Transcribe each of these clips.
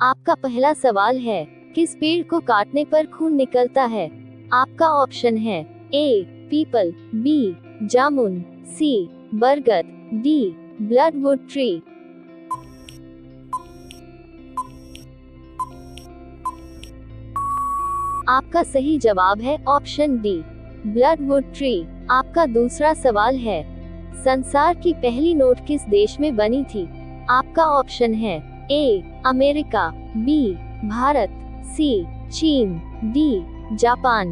आपका पहला सवाल है, किस पेड़ को काटने पर खून निकलता है? आपका ऑप्शन है ए पीपल, बी जामुन, सी बरगद, डी ब्लडवुड ट्री। आपका सही जवाब है ऑप्शन डी ब्लडवुड ट्री। आपका दूसरा सवाल है, संसार की पहली नोट किस देश में बनी थी? आपका ऑप्शन है ए अमेरिका, बी भारत, सी चीन, डी जापान।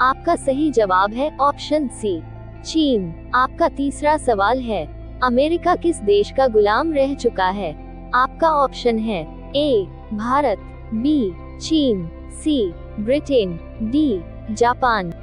आपका सही जवाब है ऑप्शन सी चीन। आपका तीसरा सवाल है, अमेरिका किस देश का गुलाम रह चुका है? आपका ऑप्शन है ए भारत, बी चीन, सी ब्रिटेन, डी जापान।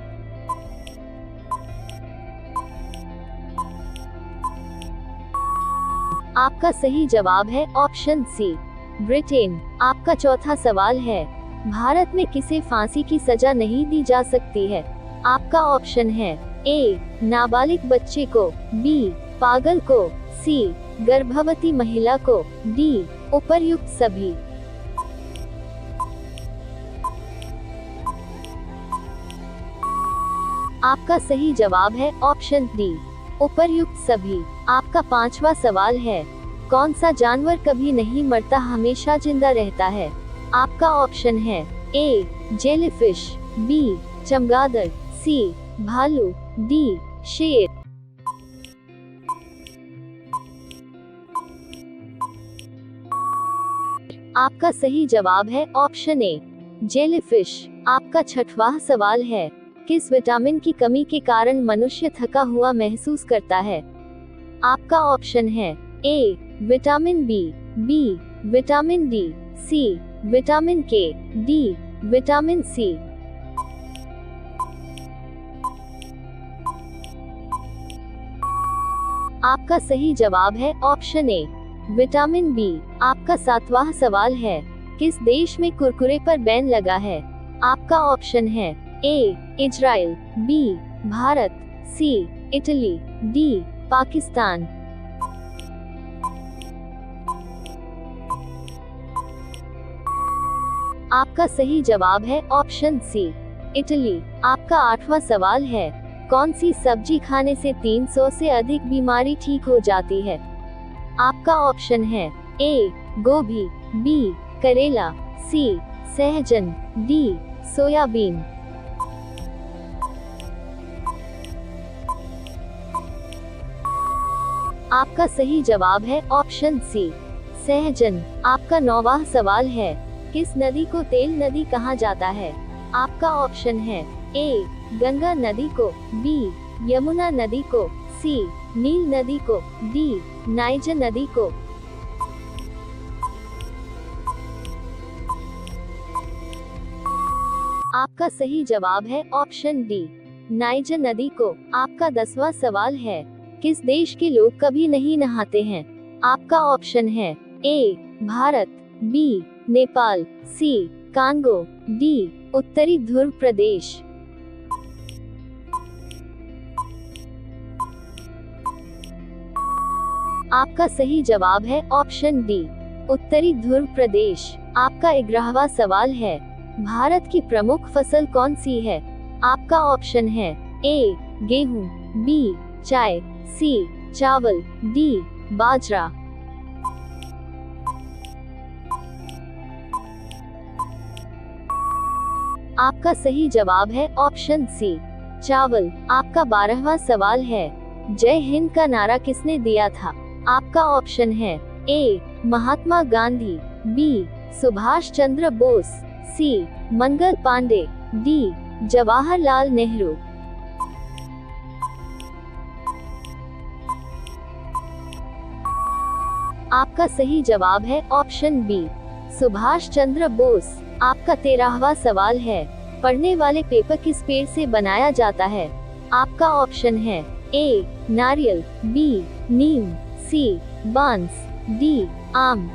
आपका सही जवाब है ऑप्शन सी ब्रिटेन। आपका चौथा सवाल है, भारत में किसे फांसी की सजा नहीं दी जा सकती है? आपका ऑप्शन है ए नाबालिग बच्चे को, बी पागल को, सी गर्भवती महिला को, डी उपर्युक्त सभी। आपका सही जवाब है ऑप्शन डी उपर्युक्त सभी। आपका पांचवा सवाल है, कौन सा जानवर कभी नहीं मरता हमेशा जिंदा रहता है? आपका ऑप्शन है ए जेलीफिश, बी चमगादड़, सी भालू, डी शेर। आपका सही जवाब है ऑप्शन ए जेलीफिश। आपका छठवां सवाल है, किस विटामिन की कमी के कारण मनुष्य थका हुआ महसूस करता है? आपका ऑप्शन है A vitamin B, B vitamin D, C vitamin K, D vitamin C. आपका सही जवाब है ऑप्शन ए विटामिन बी। आपका सातवां सवाल है, किस देश में कुरकुरे पर बैन लगा है? आपका ऑप्शन है ए इजराइल, बी भारत, सी इटली, डी पाकिस्तान। आपका सही जवाब है ऑप्शन सी इटली। आपका आठवां सवाल है, कौन सी सब्जी खाने से 300 से अधिक बीमारी ठीक हो जाती है? आपका ऑप्शन है ए गोभी, बी करेला, सी सहजन, डी सोयाबीन। आपका सही जवाब है ऑप्शन सी सहजन। आपका नौवां सवाल है, किस नदी को तेल नदी कहा जाता है? आपका ऑप्शन है ए गंगा नदी को, बी यमुना नदी को, सी नील नदी को, डी नाइजर नदी को। आपका सही जवाब है ऑप्शन डी नाइजर नदी को। आपका 10वां सवाल है, किस देश के लोग कभी नहीं नहाते हैं? आपका ऑप्शन है ए भारत, बी नेपाल, सी कांगो, डी उत्तरी ध्रुव प्रदेश। आपका सही जवाब है ऑप्शन डी उत्तरी ध्रुव प्रदेश। आपका 11वां सवाल है, भारत की प्रमुख फसल कौन सी है? आपका ऑप्शन है ए गेहूं, बी चाय, सी चावल, डी बाजरा। आपका सही जवाब है ऑप्शन सी चावल। आपका 12वां सवाल है, जय हिंद का नारा किसने दिया था? आपका ऑप्शन है ए महात्मा गांधी, बी सुभाष चंद्र बोस, सी मंगल पांडे, डी जवाहरलाल नेहरू। आपका सही जवाब है ऑप्शन बी सुभाष चंद्र बोस। आपका 13वां सवाल है, पढ़ने वाले पेपर किस पेड़ से बनाया जाता है? आपका ऑप्शन है ए नारियल, बी नीम, सी बांस, डी आम।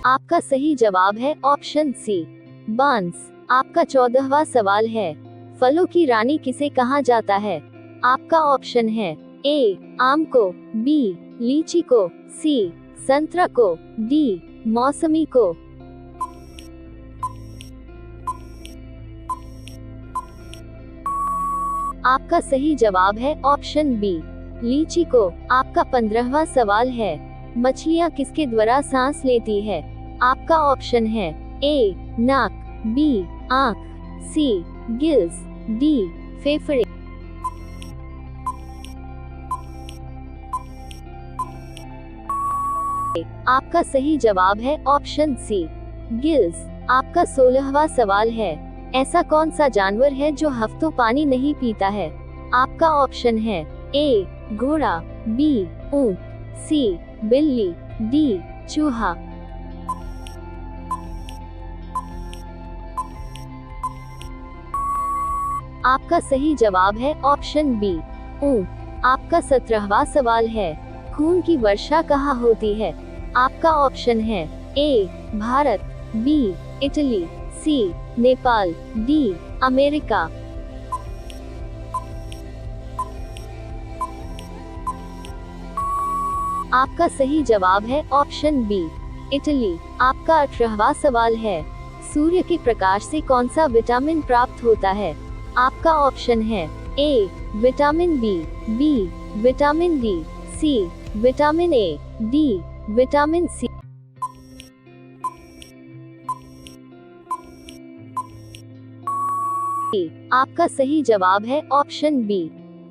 आपका सही जवाब है ऑप्शन सी बांस। आपका 14वां सवाल है, फलों की रानी किसे कहा जाता है? आपका ऑप्शन है ए आम को, बी लीची को, सी संतरा को, डी मौसमी को। आपका सही जवाब है ऑप्शन बी लीची को। आपका 15वां सवाल है, मछलियाँ किसके द्वारा सांस लेती है? आपका ऑप्शन है ए नाक, बी आंख, सी गिल्स, डी फेफड़े। आपका सही जवाब है ऑप्शन सी गिल्स। आपका 16वां सवाल है, ऐसा कौन सा जानवर है जो हफ्तों पानी नहीं पीता है? आपका ऑप्शन है ए घोड़ा, बी ऊंट, सी बिल्ली, डी चूहा। आपका सही जवाब है ऑप्शन बी ऊंट। आपका 17वां सवाल है, खून की वर्षा कहाँ होती है? आपका ऑप्शन है ए भारत, बी इटली, सी नेपाल, डी अमेरिका। आपका सही जवाब है ऑप्शन बी इटली। आपका 18वां सवाल है, सूर्य के प्रकाश से कौन सा विटामिन प्राप्त होता है? आपका ऑप्शन है A vitamin B vitamin D, C vitamin A, D vitamin C. आपका सही जवाब है ऑप्शन बी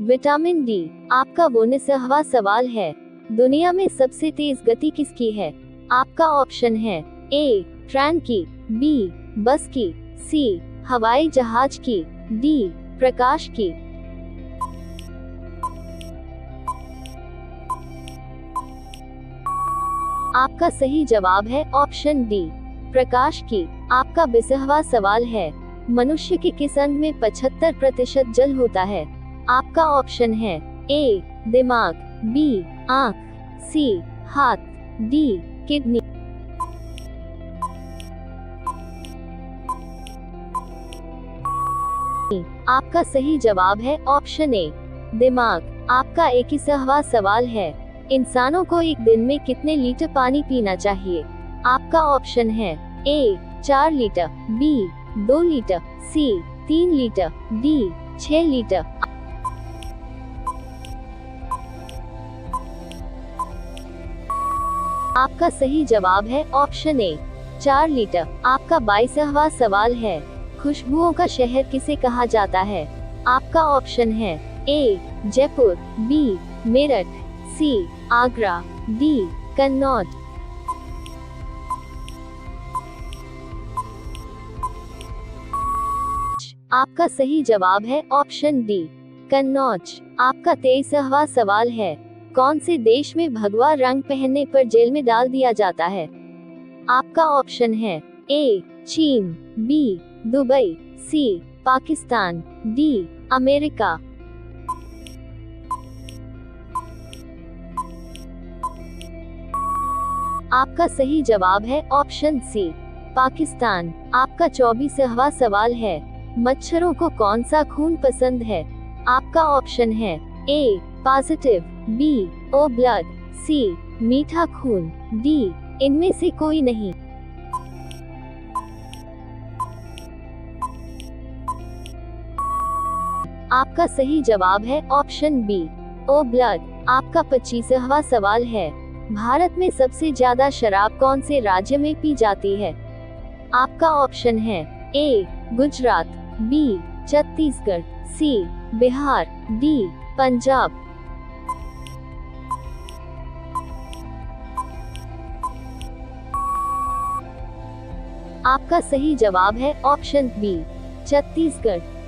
विटामिन डी। आपका 19वां सवाल है, दुनिया में सबसे तेज गति किसकी है? आपका ऑप्शन है ए ट्रेन की, बी बस की, सी हवाई जहाज की, डी प्रकाश की। आपका सही जवाब है ऑप्शन डी प्रकाश की। आपका 20वां सवाल है, मनुष्य के किस अंग में 75% जल होता है? आपका ऑप्शन है ए दिमाग, बी आंख, सी हाथ, डी किडनी। आपका सही जवाब है ऑप्शन ए दिमाग। आपका 21वां सवाल है, इंसानों को एक दिन में कितने लीटर पानी पीना चाहिए? आपका ऑप्शन है ए 4 लीटर, बी 2 लीटर, सी 3 लीटर, डी 6 लीटर। आपका सही जवाब है ऑप्शन ए 4 लीटर। आपका 22वां सवाल है, खुशबुओं का शहर किसे कहा जाता है? आपका ऑप्शन है ए जयपुर, बी मेरठ, सी आगरा, डी कन्नौज। आपका सही जवाब है ऑप्शन डी कन्नौज। आपका 23वां सवाल है, कौन से देश में भगवा रंग पहनने पर जेल में डाल दिया जाता है? आपका ऑप्शन है ए चीन, बी दुबई, सी पाकिस्तान, डी अमेरिका। आपका सही जवाब है ऑप्शन सी पाकिस्तान। आपका 24वां सवाल है, मच्छरों को कौन सा खून पसंद है? आपका ऑप्शन है ए पॉजिटिव, बी ओ ब्लड, सी मीठा खून, डी इनमें से कोई नहीं। आपका सही जवाब है ऑप्शन बी ओ ब्लड। आपका 25वां सवाल है, भारत में सबसे ज्यादा शराब कौन से राज्य में पी जाती है? आपका ऑप्शन है ए गुजरात, बी छत्तीसगढ़, सी बिहार, डी पंजाब। आपका सही जवाब है ऑप्शन बी छत्तीसगढ़।